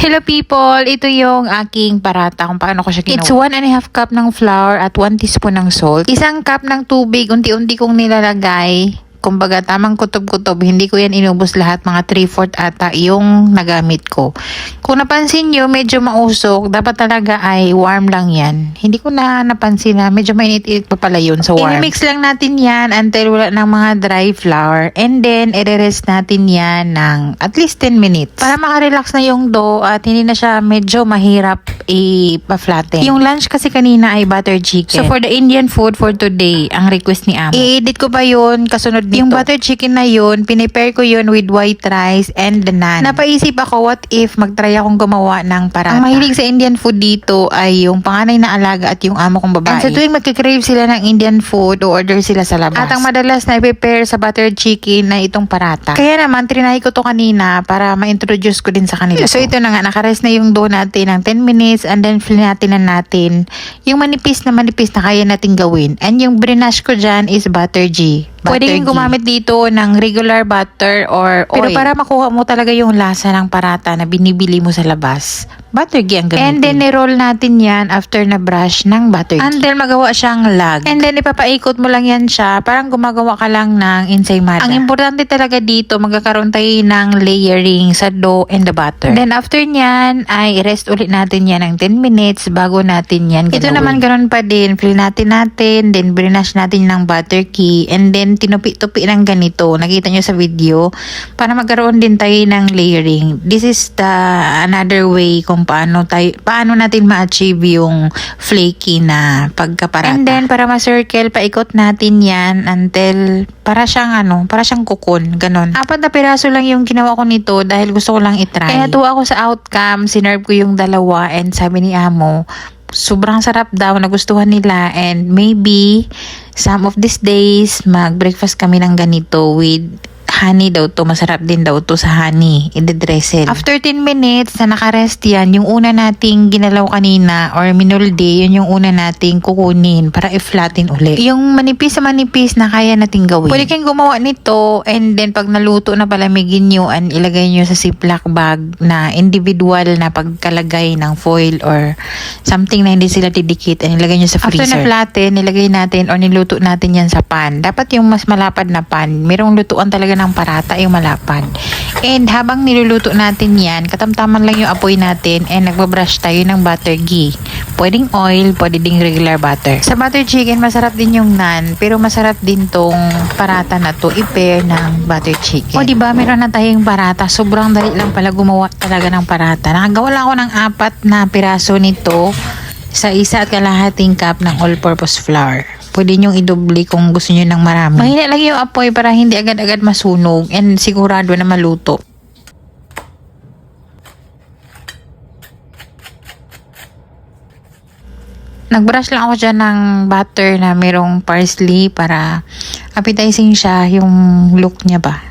Hello people, ito yung aking parata kung paano ko siya ginawa. It's 1.5 cup ng flour at 1 teaspoon ng salt. Isang cup ng tubig, unti-unti kong nilalagay. Kumbaga, tamang kutob-kutob. Hindi ko yan inubos lahat. Mga 3/4 ata yung nagamit ko. Kung napansin nyo, medyo mausok. Dapat talaga ay warm lang yan. Hindi ko na napansin na medyo mainit-init pa pala yun sa warm. I-mix lang natin yan until wala ng mga dry flour. And then, i-rest natin yan ng at least 10 minutes. Para makarelax na yung dough at hindi na siya medyo mahirap i-flatten. Yung lunch kasi kanina ay butter chicken. So, for the Indian food for today, ang request ni Amo. I-edit ko pa yun kasunod nito. Yung butter chicken na yun, pinipare ko yun with white rice and the naan. Napaisip ako, what if magtry akong gumawa ng parata. Ang mahilig sa Indian food dito ay yung panganay na alaga at yung amo kong babae. And sa tuwing magkikrave sila ng Indian food, o-order sila sa labas. At ang madalas na i-prepare sa butter chicken na itong parata. Kaya naman, trinay ko to kanina para ma-introduce ko din sa kanila. So ito na nga, nakarest na yung dough natin ng 10 minutes and then natin yung manipis na kaya natin gawin. And yung brinash ko dyan is butter G. Pwede kang gumamit dito ng regular butter or oil. Pero para makuha mo talaga yung lasa ng parata na binibili mo sa labas, butter ghee ang gamitin. And then, i-roll natin yan after na brush ng butter ghee. And then, magawa siyang lag. And then, ipapaikot mo lang yan siya. Parang gumagawa ka lang ng ensaymada. Ang importante talaga dito, magkakaroon tayo ng layering sa dough and the butter. Then, after nyan, ay i-rest ulit natin yan ng 10 minutes bago natin yan gawin. Ito naman, ganun pa din. Fill natin, then brinash natin ng butter ghee. And then, tinupi-tupi ng ganito. Nakita nyo sa video. Para magkaroon din tayo ng layering. This is the another way kung paano natin ma-achieve yung flaky na pagkaparata. And then, para ma-circle, paikot natin yan until para siyang kukon. Ganon. 4 na piraso lang yung ginawa ko nito dahil gusto ko lang itry. Kaya natuwa ako sa outcome. Sinerve ko yung dalawa and sabi ni Amo, sobrang sarap daw, nagustuhan nila, and maybe some of these days mag-breakfast kami ng ganito with honey daw to. Masarap din daw to sa honey. I-dressel. After 10 minutes na nakarest yan, yung una nating ginalaw kanina or minulde, yun yung una nating kukunin para i-flatten uli. Yung manipis na kaya nating gawin. Pwede kayong gumawa nito and then pag naluto na palamigin nyo and ilagay nyo sa ziploc bag na individual na pagkalagay ng foil or something na hindi sila didikit and ilagay nyo sa freezer. After na flatten, nilagay natin or niluto natin yan sa pan. Dapat yung mas malapad na pan. Merong lutuan talaga ng parata yung malapad. And habang niluluto natin yan, katamtaman lang yung apoy natin and nagbabrush tayo ng butter ghee. Pwedeng oil, pwede ding regular butter. Sa butter chicken, masarap din yung naan, pero masarap din tong parata na to i-pair ng butter chicken. O diba, meron na tayong parata. Sobrang dali lang pala gumawa talaga ng parata. Nakagawa lang ako ng 4 na piraso nito sa 1.5 cup ng all-purpose flour. Pwede nyong i-doble kung gusto nyo ng marami. Mahina lang yung apoy para hindi agad-agad masunog and sigurado na maluto. Nagbrush lang ako dyan ng butter na merong parsley para appetizing siya yung look niya ba.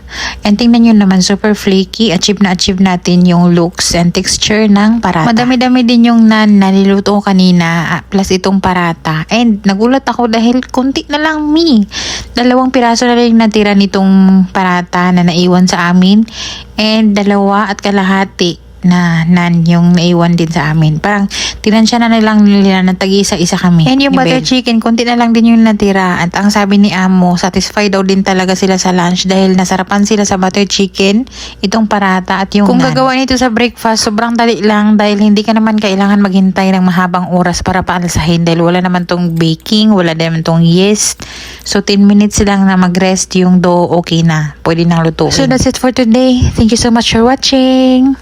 And tingnan nyo naman, super flaky. Achieve natin yung looks and texture ng parata. Madami-dami din yung naan na niluto ko kanina plus itong parata. And nagulat ako dahil konti na lang 2 piraso na lang natira nitong parata na naiwan sa amin. And 2.5 na nan yung naiwan din sa amin. Parang tinansya na nilang nila na tag-isa-isa kami. And yung butter chicken, konti na lang din yung natira. At ang sabi ni Amo, satisfied daw din talaga sila sa lunch dahil nasarapan sila sa butter chicken, itong parata at yung kung nan. Gagawa nito sa breakfast, sobrang dali lang dahil hindi ka naman kailangan maghintay ng mahabang oras para paalsahin dahil wala naman tong baking, wala naman tong yeast. So 10 minutes lang na mag-rest yung dough, okay na. Pwede nang lutuin. So that's it for today. Thank you so much for watching.